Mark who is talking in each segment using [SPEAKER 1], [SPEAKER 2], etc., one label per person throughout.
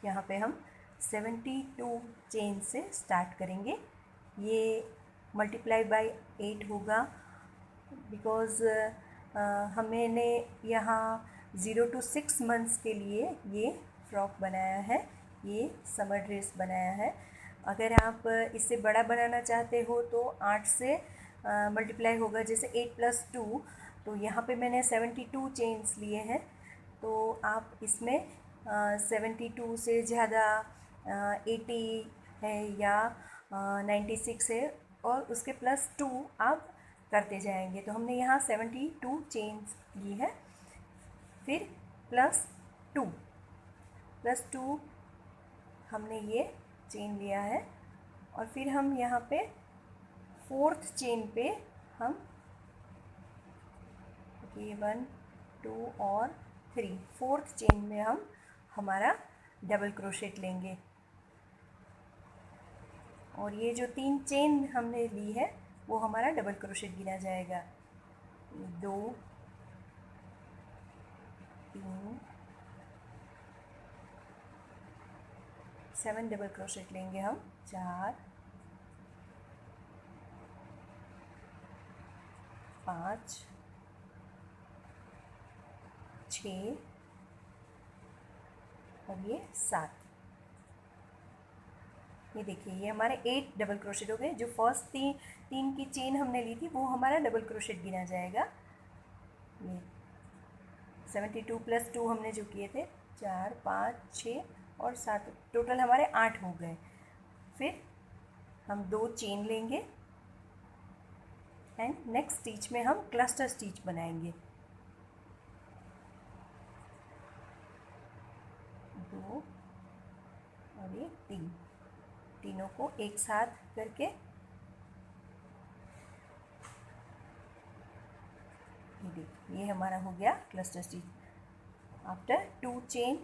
[SPEAKER 1] यहाँ पे हम 72 चेन से स्टार्ट करेंगे। ये मल्टीप्लाई बाय 8 होगा, बिकॉज़ हमने यहाँ 0 to 6 मंथ्स के लिए ये फ्रॉक बनाया है, ये समर ड्रेस बनाया है। अगर आप इससे बड़ा बनाना चाहते हो तो 8 से मल्टीप्लाई होगा, जैसे 8 + 2, तो यहाँ पे मैंने 72 चेन्स लिए हैं। तो आप इसमें 72 से ज़्यादा 80 है या 96 है और उसके +2 आप करते जाएंगे। तो हमने यहाँ 72 चेन्स ली है। फिर +2 हमने ये चेन लिया है और फिर हम यहाँ पे 4th चेन पे हम ये 1 2 और 3 4th चेन में हम हमारा डबल क्रोशेट लेंगे और ये जो 3 चेन हमने ली है वो हमारा डबल क्रोशेट गिना जाएगा। 2 3 7 डबल क्रोशेट लेंगे हम, 4 5 6 और ये 7। ये देखिए ये हमारे 8 डबल क्रोशेट हो गए। जो फर्स्ट तीन की चेन हमने ली थी वो हमारा डबल क्रोशेट गिना जाएगा। ये 72 + 2 हमने जो किए थे, 4 5 6 और 7, टोटल हमारे 8 हो गए। फिर हम 2 चेन लेंगे एंड नेक्स्ट स्टिच में हम क्लस्टर स्टिच बनाएंगे। 2 और ये 3, तीनों को एक साथ करके ये देखिए ये हमारा हो गया cluster stitch. After 2 chain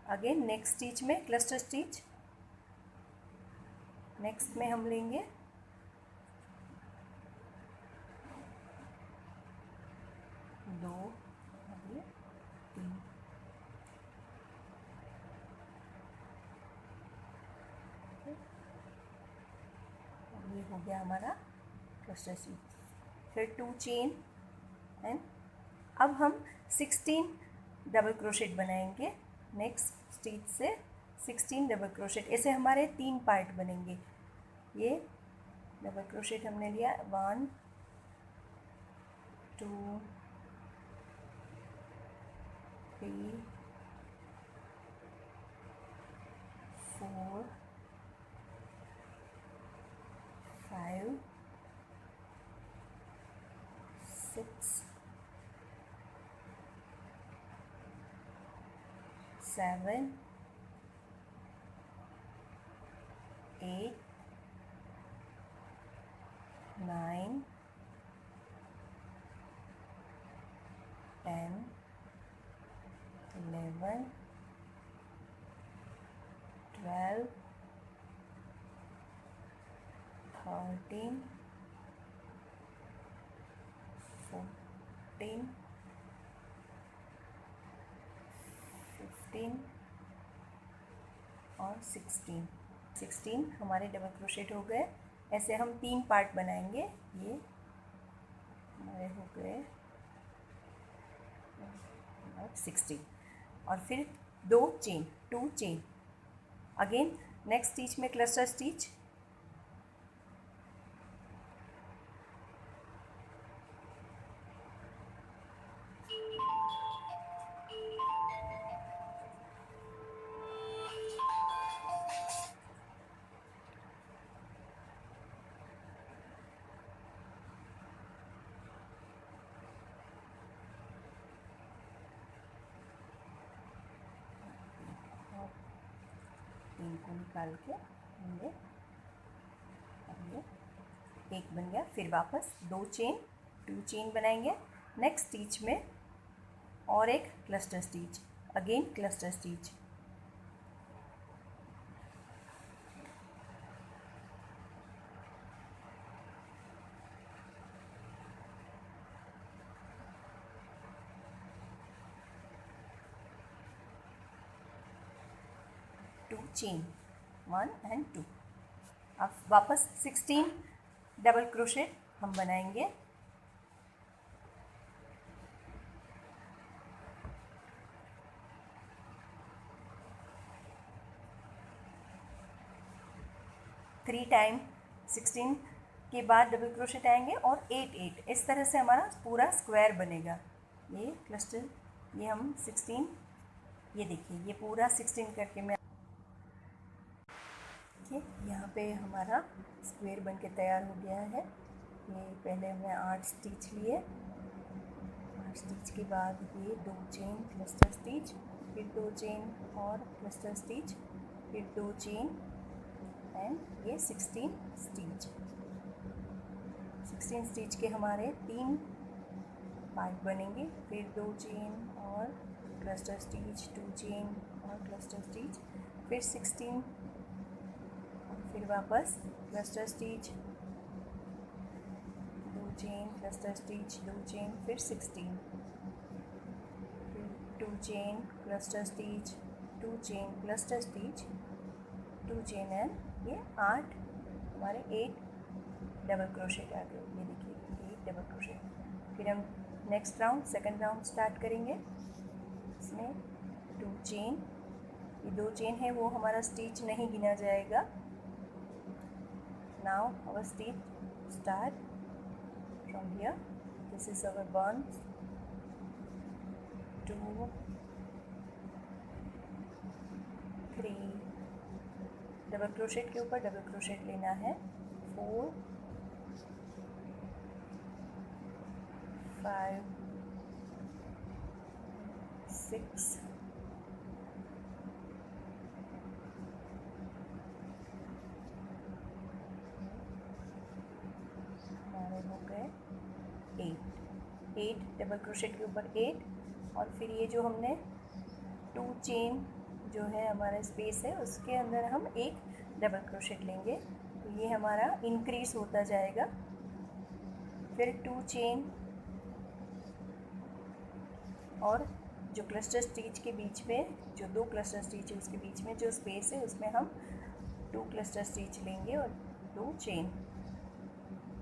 [SPEAKER 1] again next stitch में क्लस्टर स्टिच, नेक्स्ट में हम लेंगे 2 और ये 3। ये हो गया हमारा क्लस्टर स्टिच। फिर 2 चेन एंड अब हम 16 डबल क्रोशेट बनाएंगे। नेक्स्ट स्टिच से 16 डबल क्रोशेट, ऐसे हमारे 3 पार्ट बनेंगे। ये डबल क्रोशेट हमने लिया 1 2 3 4 5 6 7 8 9 10 11 12 13 14 15 और 16 हमारे डबल क्रोशेट हो गए। ऐसे हम 3 पार्ट बनाएंगे। ये हमारे हो गए 16 और फिर 2 chain 2 chain again next stitch में क्लस्टर स्टिच, तीन को निकाल के हमने अब ये एक बन गया। फिर वापस 2 चेन बनाएंगे। नेक्स्ट स्टिच में और एक cluster stitch, again cluster stitch, chain 1 and 2। अब वापस 16 डबल क्रोशेट हम बनाएंगे। थ्री टाइम 16 के बाद डबल क्रोशेट आएंगे और 8 इस तरह से हमारा पूरा स्क्वायर बनेगा। ये क्लस्टर, ये हम 16, ये देखिए ये पूरा 16 करके मैं देखिए यहाँ पे हमारा स्क्वायर बन के तैयार हो गया है। ये पहले हमने 8 स्टिच लिए, 8 स्टिच के बाद ये 2 चेन क्लस्टर स्टिच, फिर 2 चेन और क्लस्टर स्टिच, फिर 2 चेन एंड ये 16 स्टिच। 16 स्टिच के हमारे 3 पार्ट बनेंगे, फिर 2 चेन और क्लस्टर स्टिच, 2 चेन और क्लस्टर स्टिच, फिर 16, फिर वापस cluster stitch, 2 chain cluster stitch, 2 chain, फिर 16, फिर 2 chain cluster stitch, 2 chain cluster stitch, 2 chain and ये 8 हमारे 8 डबल क्रोशेट आ गए। ये देखिए 8 डबल क्रोशेट। फिर हम next round, second round start करेंगे। इसमें 2 चेन, ये 2 चेन है वो हमारा स्टिच नहीं गिना जाएगा। Now our stitch start from here, this is our 1 2 3, double crochet के ऊपर डबल क्रोशेट लेना है, 4 5 6 हमारे हो गए 8 डबल क्रोशेट के ऊपर 8, और फिर ये जो हमने 2 चेन जो है हमारा स्पेस है उसके अंदर हम एक डबल क्रोशेट लेंगे, तो ये हमारा इंक्रीज होता जाएगा। फिर 2 चेन और जो क्लस्टर स्टिच के बीच में, जो 2 क्लस्टर स्टिच है उसके बीच में जो स्पेस है उसमें हम 2 क्लस्टर स्टिच लेंगे और 2 चेन।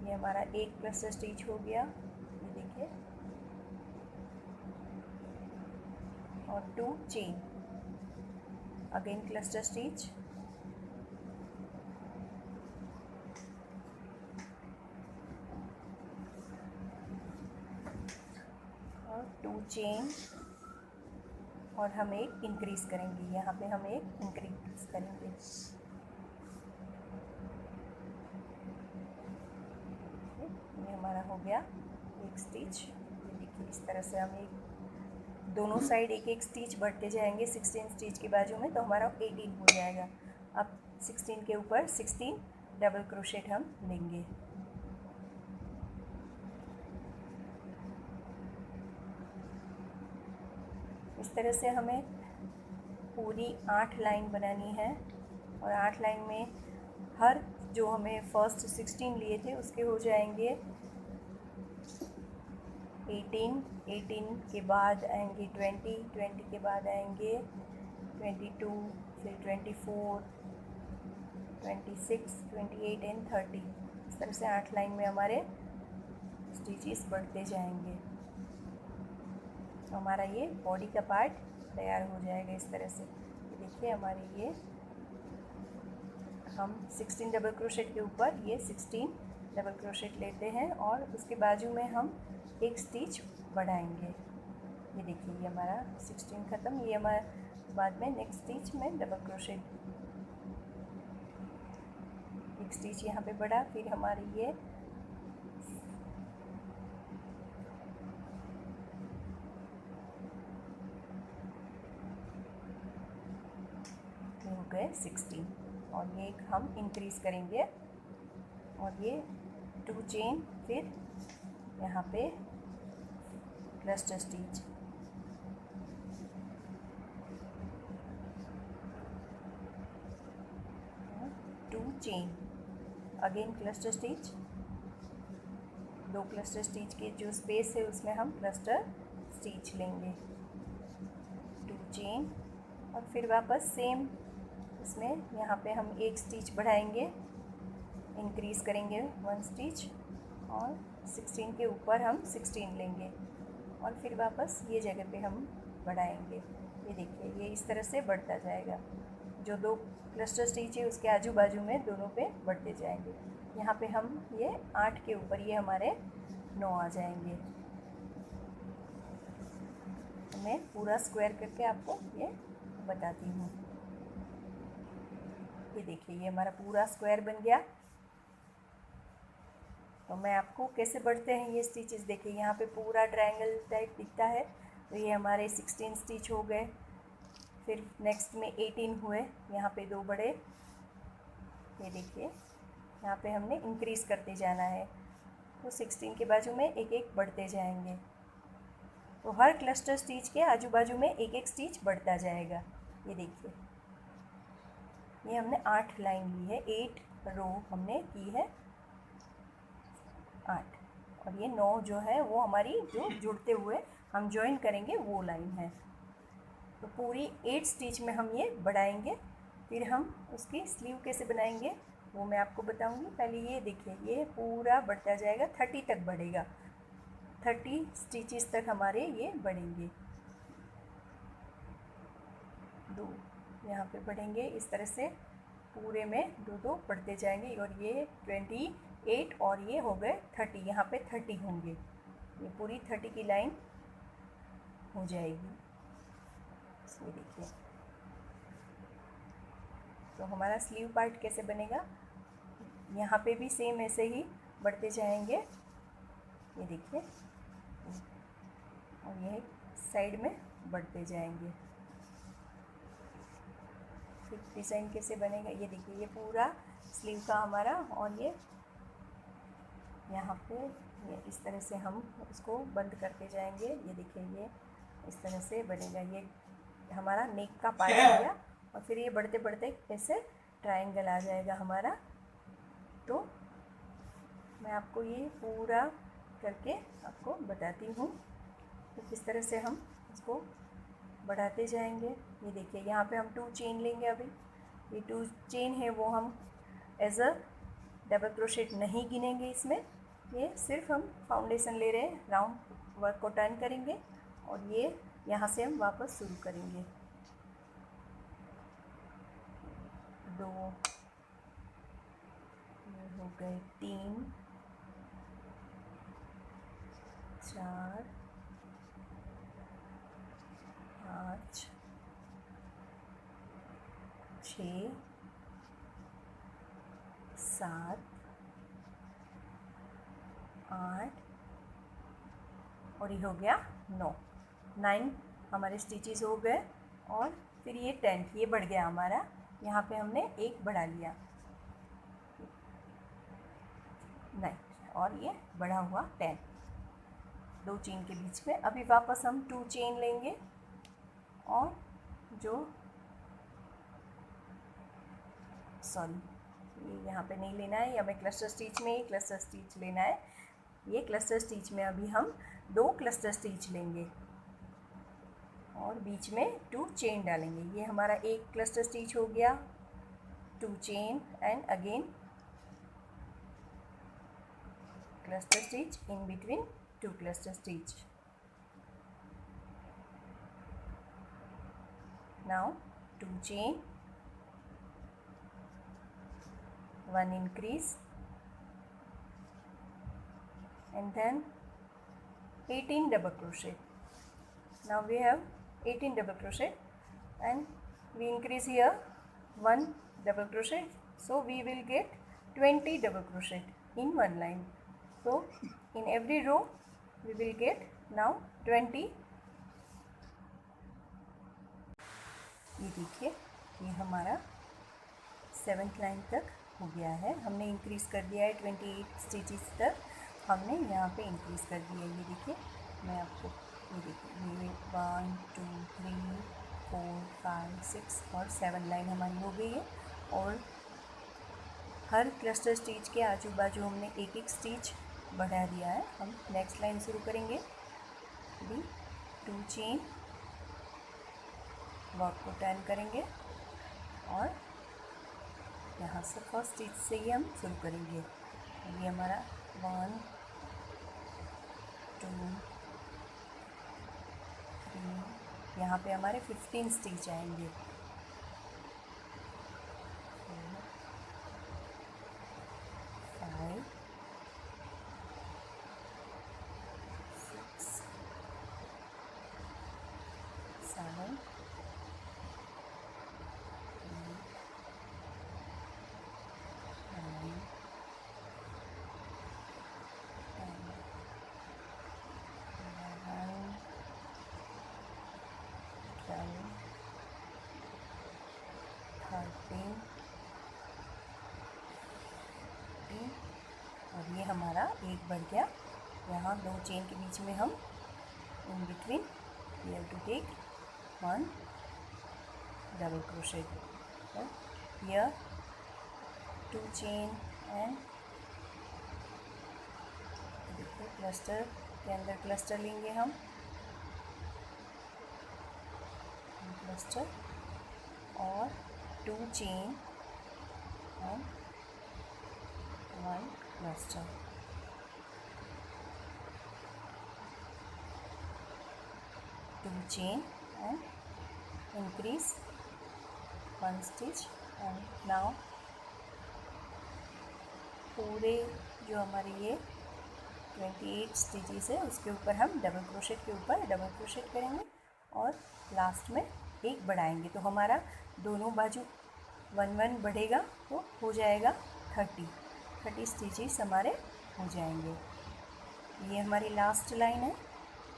[SPEAKER 1] ये हमारा एक क्लस्टर स्टिच हो गया, ये देखिए, और 2 चेन, अगेन क्लस्टर स्टिच, और 2 चेन, और हम एक इंक्रीज़ करेंगे, यहाँ पे हम एक इंक्रीज करेंगे। ये हमारा हो गया एक स्टिच। ये देखिए इस तरह से हम एक दोनों साइड एक एक स्टिच बढ़ते जाएंगे 16 स्टिच के बाजू में, तो हमारा 18 हो जाएगा। अब 16 के ऊपर 16 डबल क्रोशेट हम लेंगे। इस तरह से हमें पूरी 8 लाइन बनानी है, और 8 लाइन में हर जो हमें फर्स्ट 16 लिए थे उसके हो जाएंगे 18 के बाद आएंगे 20 के बाद आएंगे 22, फिर 24, 26, 28 एंड 30। इस तरह से 8 लाइन में हमारे स्टिचेस बढ़ते जाएंगे, तो हमारा ये बॉडी का पार्ट तैयार हो जाएगा इस तरह से। देखिए हमारे ये हम 16 डबल क्रोशेट के ऊपर ये 16 डबल क्रोशेट लेते हैं और उसके बाजू में हम एक स्टिच बढ़ाएंगे। ये देखिए ये हमारा 16 ख़त्म, ये हमारा बाद में नेक्स्ट स्टिच में डबल क्रोशेट, एक स्टिच यहाँ पे बढ़ा, फिर हमारी ये हो गए 16, और ये एक हम इंक्रीज़ करेंगे, और ये 2 चेन, फिर यहाँ पे cluster stitch, 2 chain, again cluster stitch, 2 cluster stitch के जो स्पेस है उसमें हम क्लस्टर स्टिच लेंगे, 2 चेन, और फिर वापस सेम इसमें यहाँ पे हम एक स्टिच बढ़ाएंगे, इंक्रीज़ करेंगे 1 स्टिच और 16 के ऊपर हम 16 लेंगे और फिर वापस ये जगह पे हम बढ़ाएंगे। ये देखिए ये इस तरह से बढ़ता जाएगा। जो 2 क्लस्टर स्टिच है उसके आजू बाजू में दोनों पे बढ़ते जाएंगे। यहाँ पे हम ये 8 के ऊपर ये हमारे 9 आ जाएंगे। मैं पूरा स्क्वायर करके आपको ये बताती हूँ। ये देखिए ये हमारा पूरा स्क्वायर बन गया। तो मैं आपको कैसे बढ़ते हैं ये स्टिचेस देखिए, यहाँ पे पूरा ट्रायंगल टाइप दिखता है। तो ये हमारे 16 स्टिच हो गए। फिर नेक्स्ट में 18 हुए, यहाँ पे 2 बढ़े। ये देखिए यहाँ पे हमने इंक्रीज़ करते जाना है। तो 16 के बाजू में एक एक बढ़ते जाएंगे। तो हर क्लस्टर स्टिच के आजू बाजू में एक एक स्टिच बढ़ता जाएगा। ये देखिए ये हमने 8 लाइन ली है, 8 रो हमने की है 8, और ये 9 जो है वो हमारी जो जुड़ते हुए हम जॉइन करेंगे वो लाइन है। तो पूरी 8 स्टिच में हम ये बढ़ाएंगे। फिर हम उसकी स्लीव कैसे बनाएंगे वो मैं आपको बताऊंगी। पहले ये देखिए ये पूरा बढ़ता जाएगा, 30 तक बढ़ेगा, 30 स्टिचेस तक हमारे ये बढ़ेंगे। 2 यहाँ पे बढ़ेंगे इस तरह से, पूरे में 2 बढ़ते जाएंगे और ये 28 और ये हो गए 30, यहाँ पे 30 होंगे। ये पूरी 30 की लाइन हो जाएगी। ये देखिए तो हमारा स्लीव पार्ट कैसे बनेगा, यहाँ पे भी सेम ऐसे ही बढ़ते जाएंगे। ये देखिए और ये साइड में बढ़ते जाएंगे। फिर डिज़ाइन कैसे बनेगा ये देखिए, ये पूरा स्लीव का हमारा, और ये यहाँ पे ये इस तरह से हम इसको बंद करते जाएंगे। ये देखिए ये इस तरह से बनेगा। ये हमारा नेक का पार्ट हो गया और फिर ये बढ़ते बढ़ते ऐसे ट्रायंगल आ जाएगा हमारा। तो मैं आपको ये पूरा करके आपको बताती हूँ तो किस तरह से हम इसको बढ़ाते जाएंगे। ये देखिए यहाँ पे हम 2 चेन लेंगे। अभी ये 2 चेन है वो हम एज अ डबल क्रोशेट नहीं गिनेंगे इसमें। ये सिर्फ हम फाउंडेशन ले रहे हैं, राउंड वर्क को टर्न करेंगे और ये यहाँ से हम वापस शुरू करेंगे। 2 हो गए, 3 4 5 6 7 8 और ये हो गया 9 हमारे स्टिचेस हो गए। और फिर ये 10 ये बढ़ गया हमारा, यहाँ पे हमने एक बढ़ा लिया 9 और ये बढ़ा हुआ 10, 2 चेन के बीच में। अभी वापस हम 2 चेन लेंगे और जो ये यहाँ पे नहीं लेना है, हमें क्लस्टर स्टिच में ही क्लस्टर स्टिच लेना है। ये क्लस्टर स्टिच में अभी हम 2 क्लस्टर स्टिच लेंगे और बीच में 2 चेन डालेंगे। ये हमारा एक क्लस्टर स्टिच हो गया, 2 chain and again cluster stitch in between 2 cluster stitch. Now 2 chain, 1 increase and then 18 double crochet. Now we have 18 double crochet and we increase here 1 double crochet, so we will get 20 double crochet in one line. So in every row we will get now 20. ये देखिए ये हमारा 7th line तक हो गया है। हमने increase कर दिया है 28 स्टिचेस तक, हमने यहाँ पे इंक्रीज़ कर दिया है। ये देखिए मैं आपको ये देखिए, ये 1 2 3 4 5 6 और 7 लाइन हमारी हो गई है। और हर क्लस्टर स्टिच के आजू बाजू हमने एक एक स्टिच बढ़ा दिया है। हम नेक्स्ट लाइन शुरू करेंगे। अभी 2 चेन, वर्क को टर्न करेंगे और यहाँ से फर्स्ट स्टिच से ही हम शुरू करेंगे। ये हमारा 1 2 3, यहाँ पे हमारे 15 स्टिच आएंगे। 4 5 6 7 13 और ये हमारा एक बढ़ गया। यहाँ 2 चेन के बीच में हम in between we have to take 1 double crochet, here 2 chain and देखिए क्लस्टर के अंदर क्लस्टर लेंगे हम, क्लस्टर और 2 chain and 1 cluster. Two chain and increase 1 stitch and now पूरे जो हमारे ये 28 स्टिचेस है उसके ऊपर हम डबल क्रोशेट के ऊपर डबल क्रोशेट करेंगे और लास्ट में एक बढ़ाएंगे, तो हमारा दोनों बाजू 1 1 बढ़ेगा तो हो जाएगा 30 स्टिचेस हमारे हो जाएंगे। ये हमारी लास्ट लाइन है,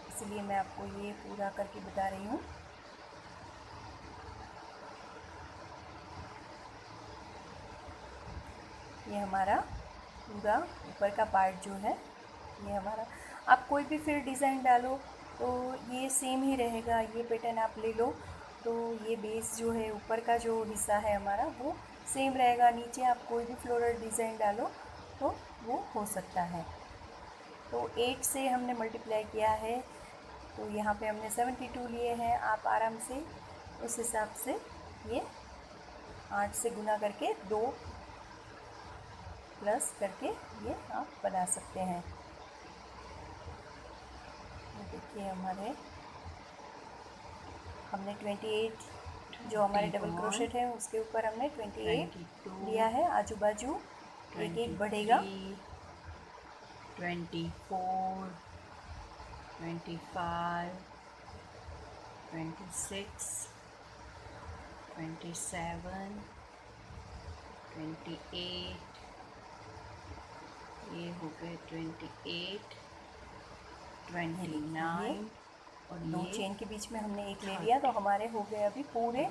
[SPEAKER 1] इसलिए मैं आपको ये पूरा करके बता रही हूँ। ये हमारा पूरा ऊपर का पार्ट जो है ये हमारा, आप कोई भी फिर डिज़ाइन डालो तो ये सेम ही रहेगा। ये पैटर्न आप ले लो तो ये बेस जो है ऊपर का जो हिस्सा है हमारा वो सेम रहेगा, नीचे आप कोई भी फ्लोरल डिज़ाइन डालो तो वो हो सकता है। तो 8 से हमने मल्टीप्लाई किया है तो यहाँ पे हमने 72 लिए हैं। आप आराम से उस हिसाब से ये 8 से गुना करके 2 प्लस करके ये आप बना सकते हैं। देखिए हमने 28 जो हमारे डबल क्रोशेट है उसके ऊपर हमने 28 लिया है, आजू बाजू एक एक बढ़ेगा।
[SPEAKER 2] 24 25 26 27 28, ये हो गए 28 29 और
[SPEAKER 1] 2 चेन के बीच में हमने एक ले लिया तो हमारे हो गए अभी पूरे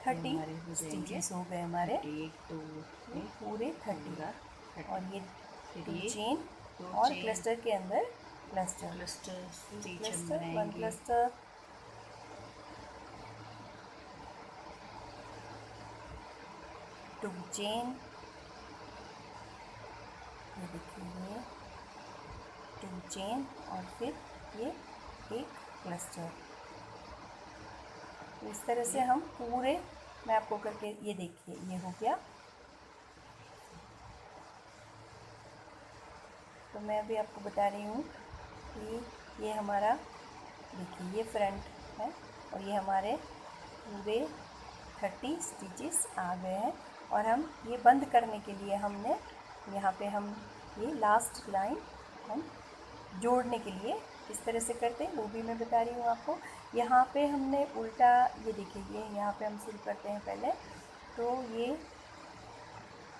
[SPEAKER 1] 30 स्टिचेस हो गए हमारे,
[SPEAKER 2] तो
[SPEAKER 1] पूरे 30 और ये 2 चेन और क्लस्टर के अंदर क्लस्टर 1 क्लस्टर 2 चेन, ये देखिए 2 चेन और फिर ये एक क्लस्टर। तो इस तरह से हम पूरे, मैं आपको करके ये देखिए ये हो गया। तो मैं अभी आपको बता रही हूँ कि ये हमारा देखिए ये फ्रंट है और ये हमारे पूरे 30 स्टिचेस आ गए हैं। और हम ये बंद करने के लिए हमने यहाँ पे हम ये लास्ट लाइन हम जोड़ने के लिए किस तरह से करते हैं वो भी मैं बता रही हूँ आपको। यहाँ पे हमने उल्टा, ये देखिए ये यहाँ पे हम शुरू करते हैं पहले, तो ये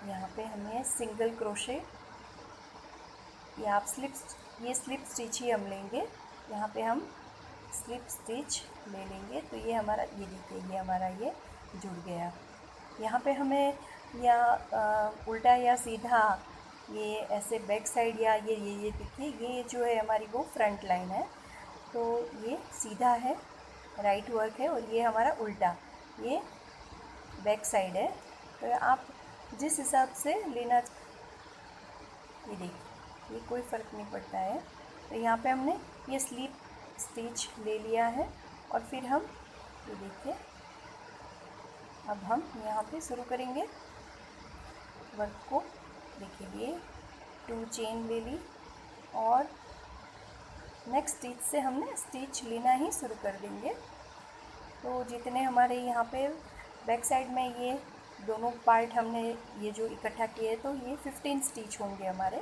[SPEAKER 1] यहाँ पे हमें सिंगल क्रोशे या आप ये स्लिप स्टिच ही हम लेंगे। यहाँ पे हम स्लिप स्टिच ले लेंगे तो ये हमारा, ये देखिए ये हमारा ये जुड़ गया। यहाँ पे हमें या उल्टा या सीधा ये ऐसे बैक साइड या ये देखिए ये जो है हमारी वो फ्रंट लाइन है, तो ये सीधा है राइट वर्क है और ये हमारा उल्टा ये बैक साइड है। तो आप जिस हिसाब से लेना, ये देखिए ये कोई फ़र्क नहीं पड़ता है। तो यहाँ पे हमने ये स्लिप स्टिच ले लिया है और फिर हम ये देखिए अब हम यहाँ पे शुरू करेंगे। वर्क को। देखिए ये 2 चेन ले ली और नेक्स्ट स्टिच से हमने स्टिच लेना ही शुरू कर देंगे। तो जितने हमारे यहाँ पे बैक साइड में ये दोनों पार्ट हमने ये जो इकट्ठा किए तो ये 15 स्टिच होंगे हमारे।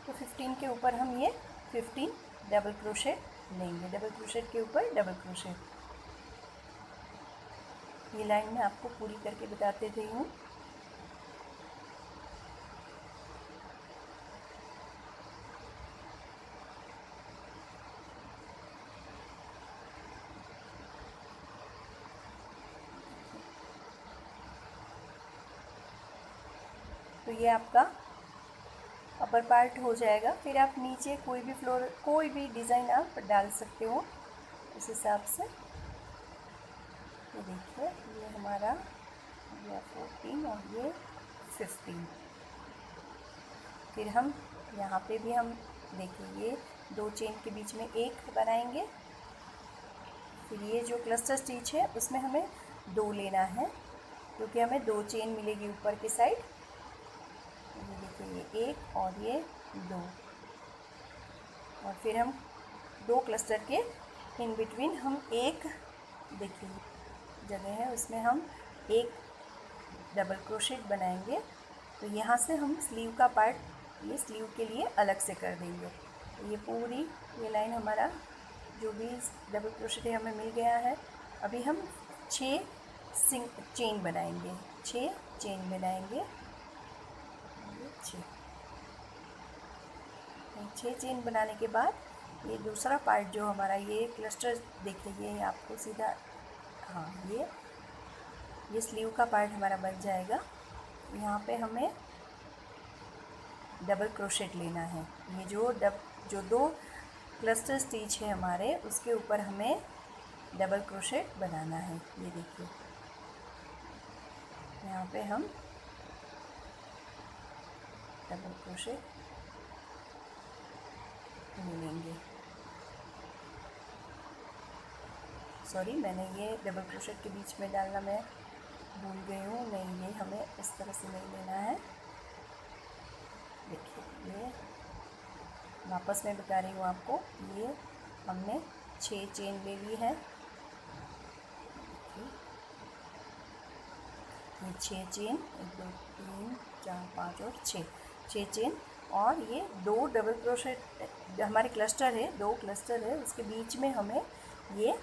[SPEAKER 1] तो 15 के ऊपर हम ये 15 डबल क्रोशेट लेंगे, डबल क्रोशेट के ऊपर डबल क्रोशेट। ये लाइन मैं आपको पूरी करके बताते रही हूँ। तो ये आपका अपर पार्ट हो जाएगा। फिर आप नीचे कोई भी फ्लोर कोई भी डिज़ाइन आप डाल सकते हो उस हिसाब से। ये देखिए ये हमारा ये 14 और ये 15। फिर हम यहाँ पे भी हम देखिए ये 2 चेन के बीच में एक बनाएंगे। फिर ये जो क्लस्टर स्टिच है उसमें हमें 2 लेना है क्योंकि हमें 2 चेन मिलेगी ऊपर की साइड। ये देखिए ये 1 और ये 2 और फिर हम 2 क्लस्टर के इन बिटवीन हम एक देखिए जगह है उसमें हम एक डबल क्रोशेट बनाएंगे। तो यहाँ से हम स्लीव का पार्ट ये स्लीव के लिए अलग से कर देंगे। तो ये पूरी ये लाइन हमारा जो भी डबल क्रोशेट हमें मिल गया है। अभी हम 6 चेन बनाएंगे, 6 चेन बनाएंगे। 6 चेन बनाने के बाद ये दूसरा पार्ट जो हमारा ये क्लस्टर देखिए ये आपको सीधा हाँ ये स्लीव का पार्ट हमारा बन जाएगा। यहाँ पे हमें डबल क्रोशेट लेना है। ये जो 2 क्लस्टर स्टिच है हमारे उसके ऊपर हमें डबल क्रोशेट बनाना है। ये देखिए यहाँ पे हम डबल क्रोशेट लेंगे। सॉरी मैंने ये डबल क्रोशेट के बीच में डालना मैं भूल गई हूँ। नहीं ये हमें इस तरह से नहीं लेना है। देखिए ये वापस मैं बता रही हूँ आपको। ये हमने 6 चेन ले ली है। ये 6 चेन 1 2 3 4 5 और 6 चेन और ये 2 डबल क्रोशेट हमारे क्लस्टर है, 2 क्लस्टर है उसके बीच में हमें ये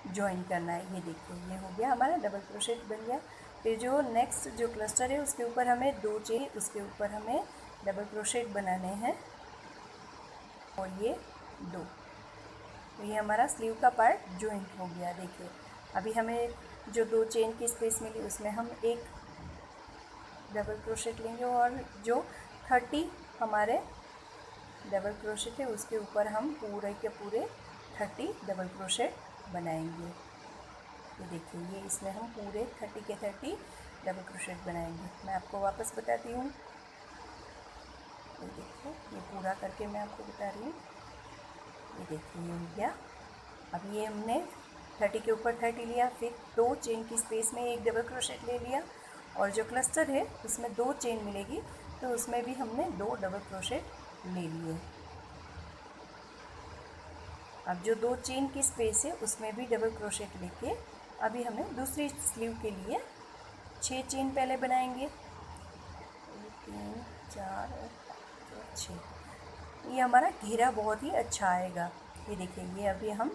[SPEAKER 1] जॉइन करना है। ये देखिए ये हो गया हमारा डबल क्रोशेट बन गया। फिर जो नेक्स्ट जो क्लस्टर है उसके ऊपर हमें 2 चेन उसके ऊपर हमें डबल क्रोशेट बनाने हैं और ये 2। तो ये हमारा स्लीव का पार्ट जॉइंट हो गया। देखिए अभी हमें जो 2 चेन की स्पेस मिली उसमें हम एक डबल क्रोशेट लेंगे और जो 30 हमारे डबल क्रोशेट है उसके ऊपर हम पूरे के पूरे 30 डबल क्रोशेट बनाएंगे। ये देखिए ये इसमें हम पूरे 30 के 30 डबल क्रोशेट बनाएंगे। मैं आपको वापस बताती हूँ। ये देखिए ये पूरा करके मैं आपको बता रही हूँ। ये देखिए ये हो गया। अब ये हमने 30 के ऊपर 30 लिया, फिर 2 चेन की स्पेस में एक डबल क्रोशेट ले लिया और जो क्लस्टर है उसमें 2 चेन मिलेगी तो उसमें भी हमने 2 डबल क्रोशेट ले लिए। अब जो 2 चेन की स्पेस है उसमें भी डबल क्रोशेट लेके अभी हमें दूसरी स्लीव के लिए 6 चेन पहले बनाएंगे। 3 4 और 5 और 6। ये हमारा घेरा बहुत ही अच्छा आएगा। ये देखिए ये अभी हम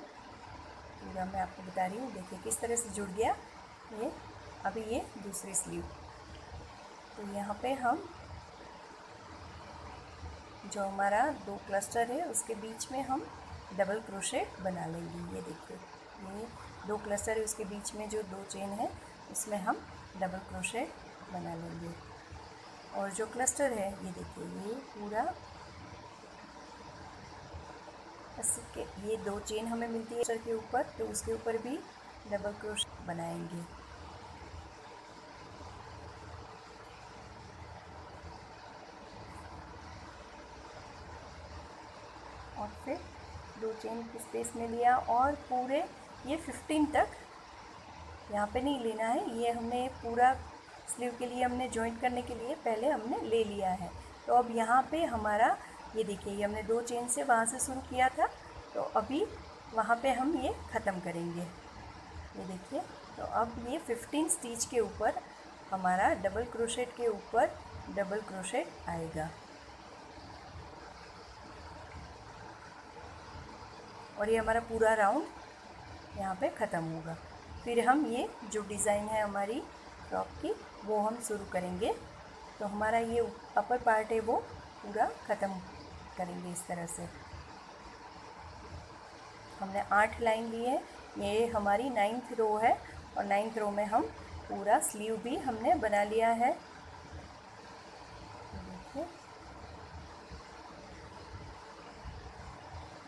[SPEAKER 1] पूरा मैं आपको बता रही हूँ। देखिए किस तरह से जुड़ गया ये। अभी ये दूसरी स्लीव। तो यहाँ पे हम जो हमारा 2 क्लस्टर है उसके बीच में हम डबल क्रोशेट बना लेंगे। ये देखिए ये 2 क्लस्टर है उसके बीच में जो 2 चेन है उसमें हम डबल क्रोशेट बना लेंगे। और जो क्लस्टर है ये देखिए ये पूरा के ये 2 चेन हमें मिलती है क्लस्टर के ऊपर तो उसके ऊपर भी डबल क्रोशेट बनाएंगे। और फिर 2 चेन की स्पेस में लिया और पूरे ये 15 तक यहाँ पे नहीं लेना है। ये हमने पूरा स्लीव के लिए हमने जॉइंट करने के लिए पहले हमने ले लिया है। तो अब यहाँ पे हमारा ये देखिए, ये हमने 2 चेन से वहाँ से शुरू किया था, तो अभी वहाँ पे हम ये ख़त्म करेंगे। ये देखिए, तो अब ये 15 स्टिच के ऊपर हमारा डबल क्रोशेट के ऊपर डबल क्रोशेट आएगा और ये हमारा पूरा राउंड यहाँ पे ख़त्म होगा। फिर हम ये जो डिज़ाइन है हमारी फ्रॉक की वो हम शुरू करेंगे। तो हमारा ये अपर पार्ट है वो पूरा ख़त्म करेंगे इस तरह से। हमने 8 लाइन ली है, ये हमारी 9th रो है और 9th रो में हम पूरा स्लीव भी हमने बना लिया है। देखिए,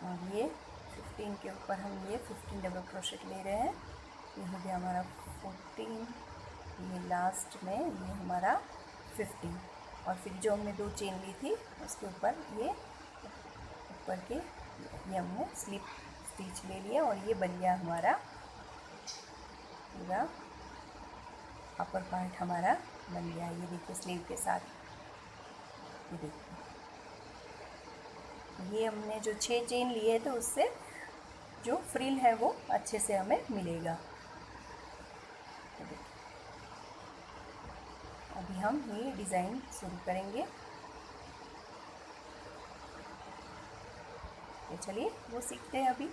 [SPEAKER 1] और ये 15 के ऊपर हम ये 15 डबल क्रोशेट ले रहे हैं। ये हो गया हमारा 14, ये लास्ट में ये हमारा 15, और फिर जो हमने 2 चेन ली थी उसके ऊपर ये ऊपर के ये हमने स्लिप स्टिच ले लिया और ये बन गया हमारा पूरा अपर पार्ट हमारा बन गया। ये देखिए स्लीव के साथ, ये देखिए ये हमने जो 6 चेन लिए तो उससे जो फ्रिल है वो अच्छे से हमें मिलेगा। अभी हम ये डिज़ाइन शुरू करेंगे। तो चलिए वो सीखते हैं अभी।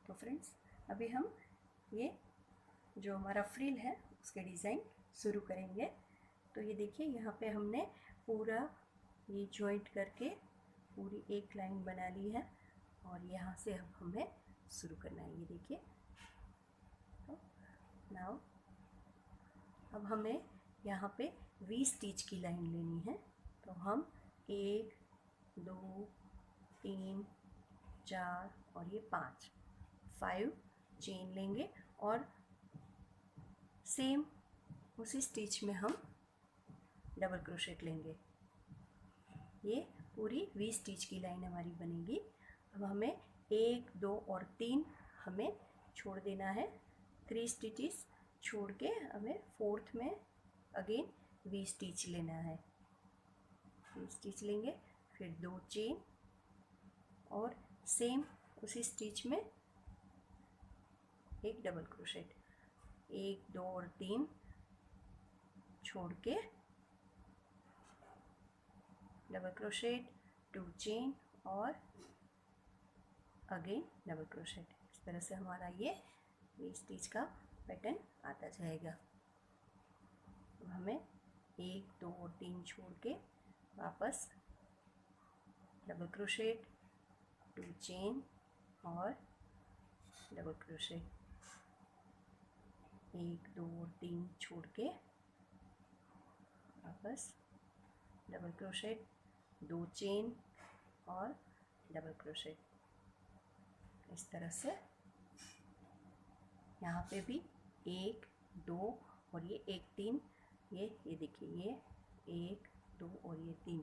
[SPEAKER 1] तो फ्रेंड्स, अभी हम ये जो हमारा फ्रिल है उसके डिज़ाइन शुरू करेंगे। तो ये देखिए, यहाँ पे हमने पूरा ये जॉइंट करके पूरी एक लाइन बना ली है और यहाँ से अब हमें शुरू करना है। ये देखिए, तो नाउ अब हमें यहाँ पे वी स्टिच की लाइन लेनी है। तो हम 1 2 3 4 और ये 5 चेन लेंगे और सेम उसी स्टिच में हम डबल क्रोशेट लेंगे। ये पूरी वी स्टिच की लाइन हमारी बनेगी। अब हमें 1 2 और 3 हमें छोड़ देना है, 3 स्टिचेस छोड़ के हमें 4th में अगेन वी स्टिच लेना है। वी स्टिच लेंगे, फिर 2 चेन और सेम उसी स्टिच में एक डबल क्रोशेट, 1 2 और 3 छोड़ के डबल क्रोशेट, 2 चेन और अगेन डबल क्रोशेट। इस तरह से हमारा ये वी स्टिच का पैटर्न आता जाएगा। अब हमें 1 2 और 3 छोड़ के वापस डबल क्रोशेट, 2 चेन और डबल क्रोशेट, 1 2 और 3 छोड़ के वापस डबल क्रोशेट, 2 चेन और डबल क्रोशेट। इस तरह से यहाँ पे भी 1 2 और ये 1 3, ये देखिए ये 1 2 और ये 3,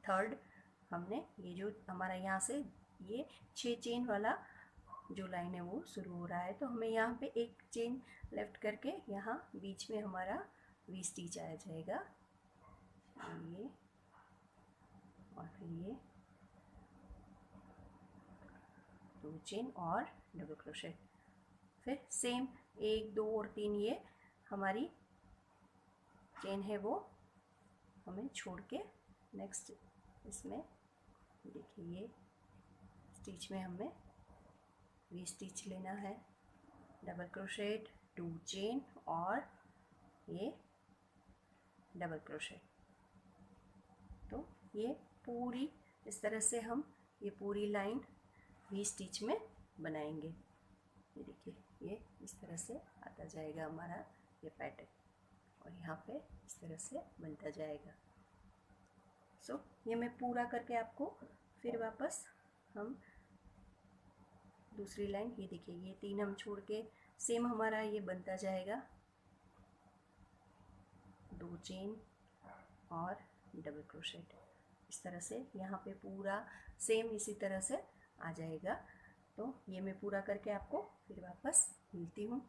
[SPEAKER 1] थर्ड हमने ये जो हमारा यहाँ से ये 6 चेन वाला जो लाइन है वो शुरू हो रहा है। तो हमें यहाँ पे एक चेन लेफ्ट करके यहाँ बीच में हमारा वी स्टिच आ जाएगा, ये और फिर ये 2 चेन और डबल क्रोशेट। फिर सेम 1 2 और 3 ये हमारी चेन है वो हमें छोड़ के नेक्स्ट इसमें देखिए ये स्टिच में हमें वी स्टिच लेना है, डबल क्रोशेट, 2 चेन और ये डबल क्रोशेट। तो ये पूरी इस तरह से हम ये पूरी लाइन वी स्टिच में बनाएंगे। ये देखिए ये इस तरह से आता जाएगा हमारा ये पैटर्न और यहाँ पे इस तरह से बनता जाएगा। सो ये मैं पूरा करके आपको फिर वापस हम दूसरी लाइन, ये देखिए ये 3 हम छोड़ के सेम हमारा ये बनता जाएगा, 2 चेन और डबल क्रोशेट। इस तरह से यहाँ पे पूरा सेम इसी तरह से आ जाएगा। तो ये मैं पूरा करके आपको फिर वापस मिलती हूँ।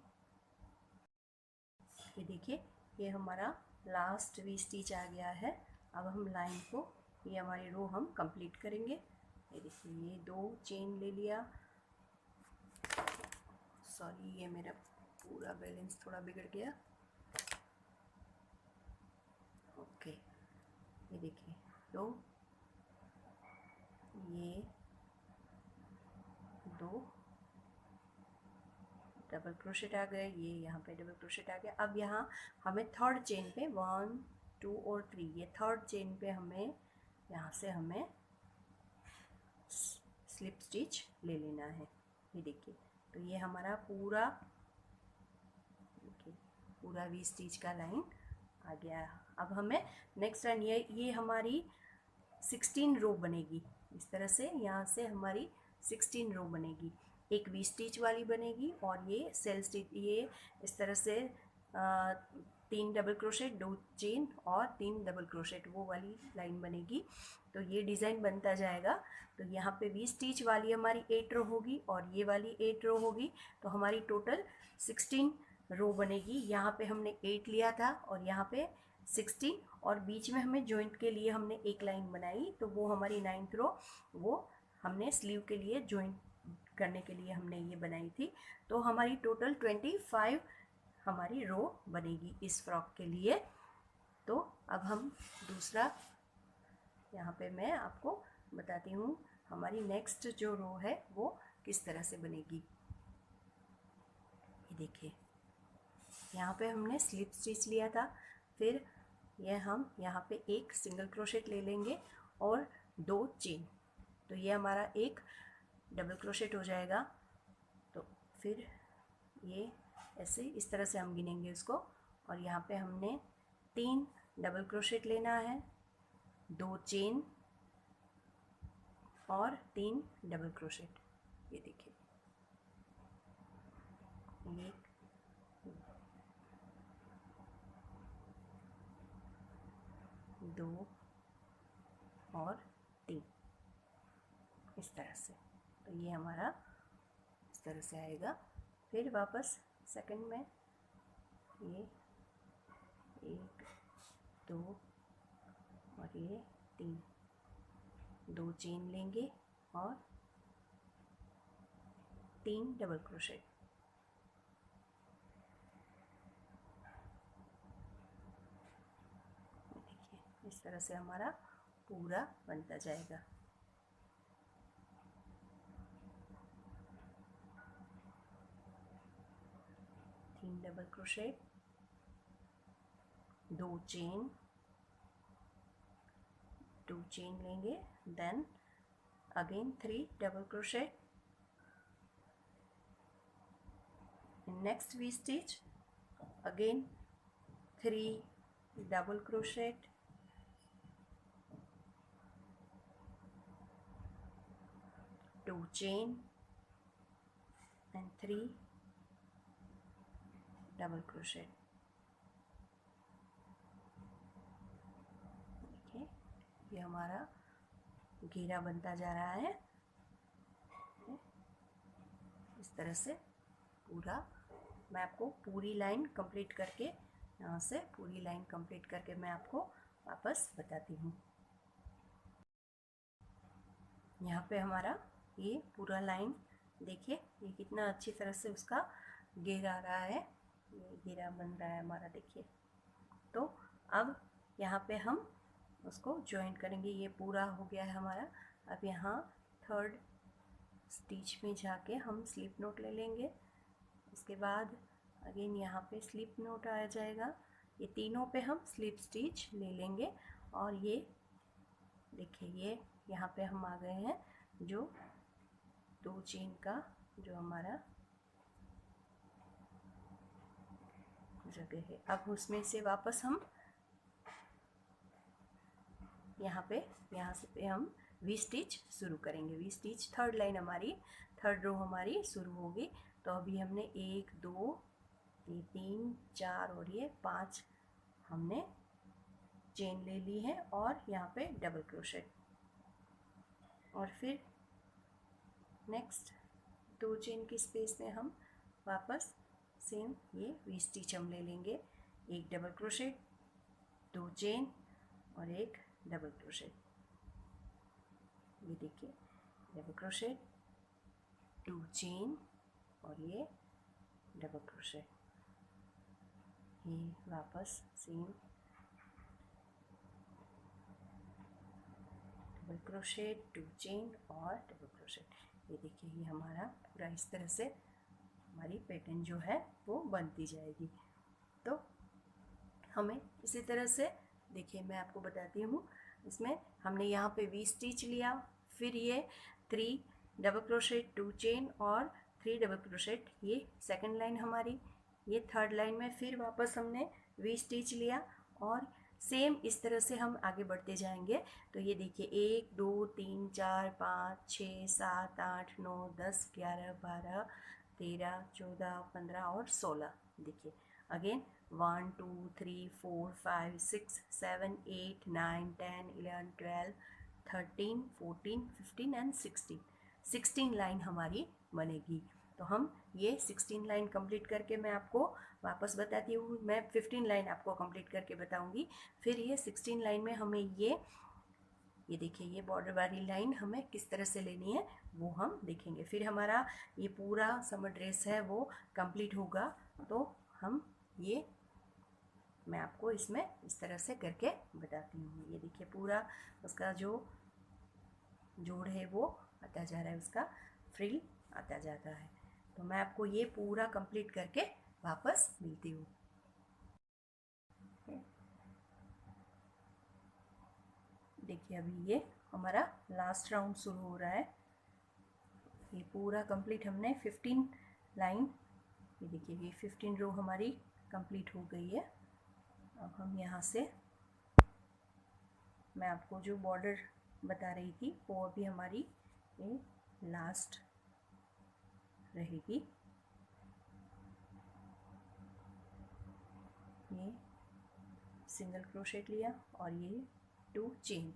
[SPEAKER 1] ये देखिए, ये हमारा लास्ट वी स्टिच आ गया है। अब हम लाइन को, ये हमारी रो हम कंप्लीट करेंगे। ये देखिए, ये 2 चेन ले लिया। सॉरी, ये मेरा पूरा बैलेंस थोड़ा बिगड़ गया। ओके, ये देखिए, तो ये 2 डबल क्रोशेट आ गए, ये यहाँ पे डबल क्रोशेट आ गया। अब यहाँ हमें थर्ड चेन पे 1 2 और 3, ये थर्ड चेन पे हमें यहाँ से हमें स्लिप स्टिच ले लेना है। ये देखिए, तो ये हमारा पूरा, देखिए, पूरा वी स्टिच का लाइन आ गया। अब हमें नेक्स्ट लाइन, ये हमारी 16 रो बनेगी। इस तरह से यहाँ से हमारी 16 रो बनेगी। एक वी स्टिच वाली बनेगी और ये सेल स्टिच, ये इस तरह से 3 डबल क्रोशेट, 2 चेन और 3 डबल क्रोशेट, वो वाली लाइन बनेगी। तो ये डिज़ाइन बनता जाएगा। तो यहाँ पे वी स्टिच वाली हमारी 8 रो होगी और ये वाली 8 रो होगी। तो हमारी टोटल 16 रो बनेगी। यहाँ पे हमने 8 लिया था और यहाँ पे 16, और बीच में हमें जॉइंट के लिए हमने एक लाइन बनाई, तो वो हमारी 9th रो, वो हमने स्लीव के लिए जॉइंट करने के लिए हमने ये बनाई थी। तो हमारी टोटल 25 हमारी रो बनेगी इस फ्रॉक के लिए। तो अब हम दूसरा, यहाँ पे मैं आपको बताती हूँ हमारी नेक्स्ट जो रो है वो किस तरह से बनेगी। ये देखिए, यहाँ पे हमने स्लिप स्टिच लिया था, फिर ये हम यहाँ पे एक सिंगल क्रोशेट ले लेंगे और 2 चेन, तो ये हमारा एक डबल क्रोशेट हो जाएगा। तो फिर ये ऐसे इस तरह से हम गिनेंगे उसको, और यहाँ पे हमने 3 डबल क्रोशेट लेना है, 2 चेन और 3 डबल क्रोशेट। ये देखिए, 1 2 और 3, इस तरह से। तो ये हमारा इस तरह से आएगा। फिर वापस सेकंड में ये 1 2 और ये 3, 2 चेन लेंगे और 3 डबल क्रोशेट। देखिए, इस तरह से हमारा पूरा बनता जाएगा। डबल क्रोशेट, 2 चेन, 2 चेन लेंगे, then again 3 double crochet, in next V stitch again 3 double crochet, 2 chain and 3 double crochet. देखिए, ये हमारा घेरा बनता जा रहा है। इस तरह से पूरा, मैं आपको पूरी लाइन कंप्लीट करके, यहाँ से पूरी लाइन कंप्लीट करके मैं आपको वापस बताती हूँ। यहाँ पे हमारा ये पूरा लाइन देखिए, ये कितना अच्छी तरह से उसका घेरा आ रहा है, ये घेरा बन रहा है हमारा, देखिए। तो अब यहाँ पे हम उसको ज्वाइन करेंगे। ये पूरा हो गया है हमारा। अब यहाँ थर्ड स्टिच में जाके हम स्लिप नोट ले लेंगे। इसके बाद अगेन यहाँ पे स्लिप नोट आ जाएगा। ये तीनों पे हम स्लिप स्टिच ले लेंगे और ये देखिए, ये यहाँ पे हम आ गए हैं जो 2 चेन का जो हमारा जगह है। अब उसमें से वापस हम यहाँ से हम वी स्टिच शुरू करेंगे। वी स्टिच थर्ड लाइन हमारी, थर्ड रो हमारी शुरू होगी। तो अभी हमने 1 2 ये 3 4 और ये 5 हमने चेन ले ली है और यहाँ पे डबल क्रोशेट, और फिर नेक्स्ट 2 चेन की स्पेस में हम वापस सेम ये वी स्टिच हम ले लेंगे, एक डबल क्रोशेट, 2 चेन और एक डबल क्रोशेट। ये देखिए डबल क्रोशेट, 2 चेन और ये डबल क्रोशेट, ये वापस सेम डबल क्रोशेट, 2 चेन और डबल क्रोशेट। ये देखिए ये हमारा पूरा इस तरह से हमारी पैटर्न जो है वो बनती जाएगी। तो हमें इसी तरह से देखिए मैं आपको बताती हूँ, इसमें हमने यहाँ पे वी स्टिच लिया, फिर ये 3 डबल क्रोशेट, 2 चेन और 3 डबल क्रोशेट, ये सेकंड लाइन हमारी। ये थर्ड लाइन में फिर वापस हमने वी स्टिच लिया और सेम इस तरह से हम आगे बढ़ते जाएंगे। तो ये देखिए 1 2 3 4 5 6 7 8 9 10 11 12 13 14 15 और 16। देखिए अगेन 1 2 3 4 5 6 7 8 9 10 11 12 13 14 15 एंड 16 लाइन हमारी बनेगी। तो हम ये 16 लाइन कंप्लीट करके मैं आपको वापस बताती हूँ, मैं 15 लाइन आपको कंप्लीट करके बताऊँगी। फिर ये 16 लाइन में हमें ये देखिए ये बॉर्डर वाली लाइन हमें किस तरह से लेनी है वो हम देखेंगे। फिर हमारा ये पूरा समर ड्रेस है वो कंप्लीट होगा। तो हम ये मैं आपको इसमें इस तरह से करके बताती हूँ। ये देखिए पूरा उसका जो जोड़ है वो आता जा रहा है, उसका फ्रिल आता जाता है। तो मैं आपको ये पूरा कंप्लीट करके वापस मिलती हूँ। देखिए अभी ये हमारा लास्ट राउंड शुरू हो रहा है। ये पूरा कंप्लीट हमने 15 लाइन, ये देखिए ये 15 रो हमारी कंप्लीट हो गई है। अब हम यहाँ से मैं आपको जो बॉर्डर बता रही थी वो अभी हमारी ये लास्ट रहेगी। ये सिंगल क्रोशेट लिया और ये 2 चेन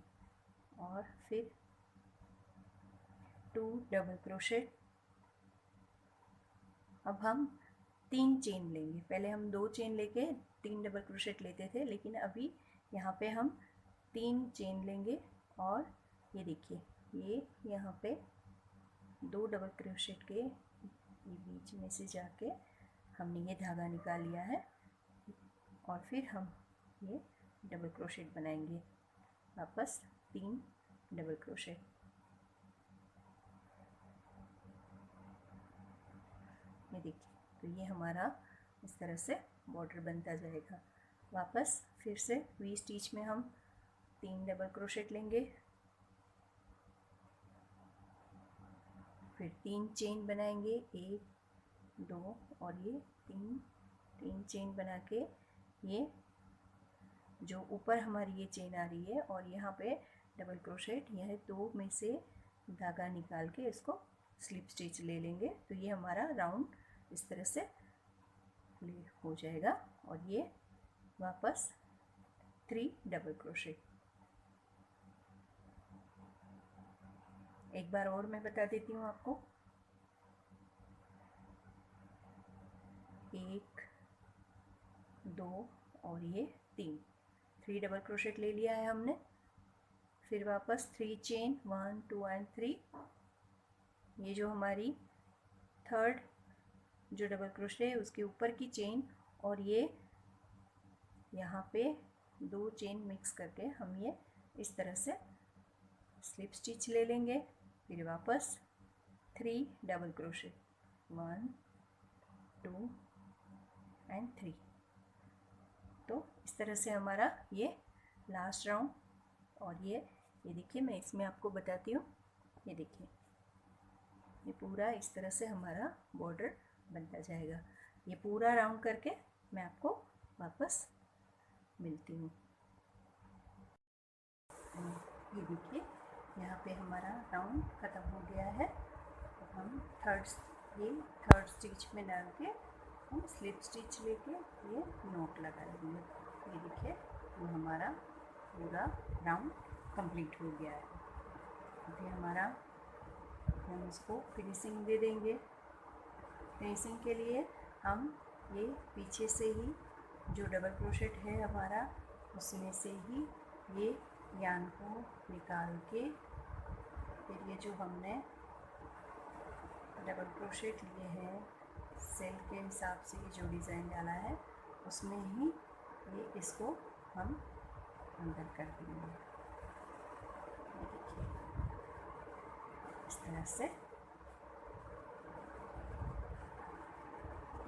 [SPEAKER 1] और फिर 2 डबल क्रोशेट। अब हम 3 चेन लेंगे, पहले हम 2 चेन लेके 3 डबल क्रोशेट लेते थे, लेकिन अभी यहाँ पे हम 3 चेन लेंगे और ये देखिए ये यहाँ पे 2 डबल क्रोशेट के ये बीच में से जाके हमने ये धागा निकाल लिया है और फिर हम ये डबल क्रोशेट बनाएंगे, वापस 3 डबल क्रोशेट। ये देखिए तो ये हमारा इस तरह से बॉर्डर बनता जाएगा। वापस फिर से वी स्टिच में हम 3 डबल क्रोशेट लेंगे, फिर 3 चेन बनाएंगे, 1 2 और ये 3 चेन बना के ये जो ऊपर हमारी ये चेन आ रही है और यहाँ पे डबल क्रोशेट, यह 2 में से धागा निकाल के इसको स्लिप स्टिच ले लेंगे। तो ये हमारा राउंड इस तरह से हो जाएगा और ये वापस 3 डबल क्रोशेट। एक बार और मैं बता देती हूँ आपको, 1 2 और ये 3 डबल क्रोशेट ले लिया है हमने। फिर वापस 3 चेन 1 2 एंड 3, ये जो हमारी थर्ड जो डबल क्रोशेट है उसके ऊपर की चेन और ये यहाँ पे 2 चेन मिक्स करके हम ये इस तरह से स्लिप स्टिच ले लेंगे। फिर वापस 3 डबल क्रोशेट 1 2 एंड 3। तो इस तरह से हमारा ये लास्ट राउंड, और ये देखिए मैं इसमें आपको बताती हूँ। ये देखिए ये पूरा इस तरह से हमारा बॉर्डर बनता जाएगा। ये पूरा राउंड करके मैं आपको वापस मिलती हूँ। ये देखिए यहाँ पे हमारा राउंड ख़त्म हो गया है। अब हम थर्ड स्टिच में डाल के हम स्लिप स्टिच लेके ये नोट लगा लेंगे। ये देखिए ये हमारा पूरा राउंड कंप्लीट हो गया है। अभी हमारा हम इसको फिनिशिंग दे देंगे। फिनिशिंग के लिए हम ये पीछे से ही जो डबल क्रोशेट है हमारा, उसमें से ही ये यान को निकाल के फिर ये जो हमने डबल क्रोशेट लिए हैं सेल के हिसाब से ये जो डिज़ाइन डाला है उसमें ही ये इसको हम अंदर कर देंगे। देखिए इस तरह से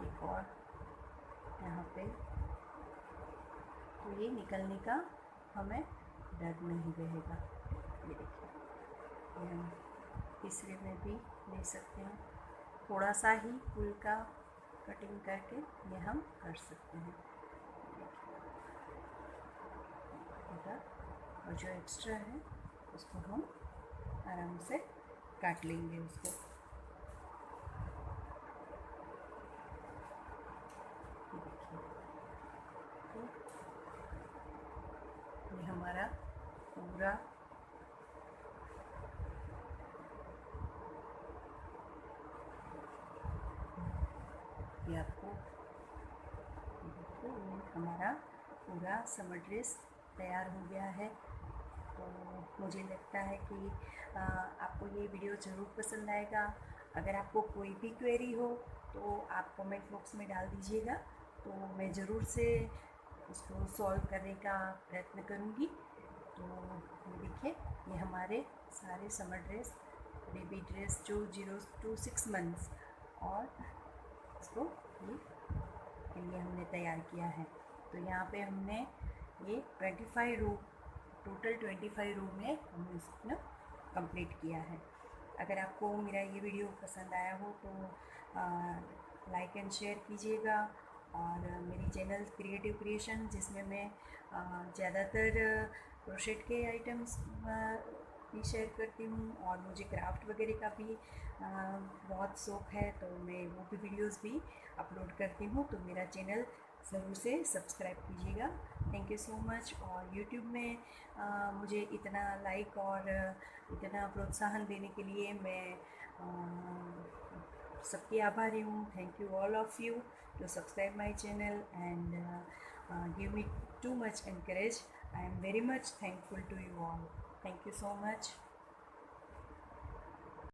[SPEAKER 1] एक और यहाँ पे, तो ये निकलने का हमें डर नहीं रहेगा। ये देखिए, ये हम तीसरे में भी ले सकते हैं, थोड़ा सा ही फूल का कटिंग करके ये हम कर सकते हैं। देखिए, और जो एक्स्ट्रा है उसको हम आराम से काट लेंगे उसको। ये हमारा पूरा ये आपको देखो, हमारा पूरा समर ड्रेस तैयार हो गया है। तो मुझे लगता है कि आपको ये वीडियो ज़रूर पसंद आएगा। अगर आपको कोई भी क्वेरी हो तो आप कमेंट बॉक्स में डाल दीजिएगा, तो मैं ज़रूर से उसको सॉल्व करने का प्रयत्न करूँगी। तो ये देखिए, ये हमारे सारे समर ड्रेस, बेबी ड्रेस जो 0 to 6 मंथ्स और इसको ये के लिए हमने तैयार किया है। तो यहाँ पे हमने ये 25 रो, टोटल 25 रो में हमने इसको कंप्लीट किया है। अगर आपको मेरा ये वीडियो पसंद आया हो तो लाइक एंड शेयर कीजिएगा, और मेरी चैनल क्रिएटिव क्रिएशन, जिसमें मैं ज़्यादातर क्रोशेट के आइटम्स भी शेयर करती हूँ, और मुझे क्राफ्ट वगैरह का भी बहुत शौक़ है, तो मैं वो भी वीडियोस भी अपलोड करती हूँ। तो मेरा चैनल ज़रूर से सब्सक्राइब कीजिएगा। Thank you so much. और यूट्यूब में मुझे इतना लाइक और इतना प्रोत्साहन देने के लिए मैं सबकी आभारी हूँ। Thank you all of you to subscribe my channel and give me too much encourage. I am very much thankful to you all. Thank you so much.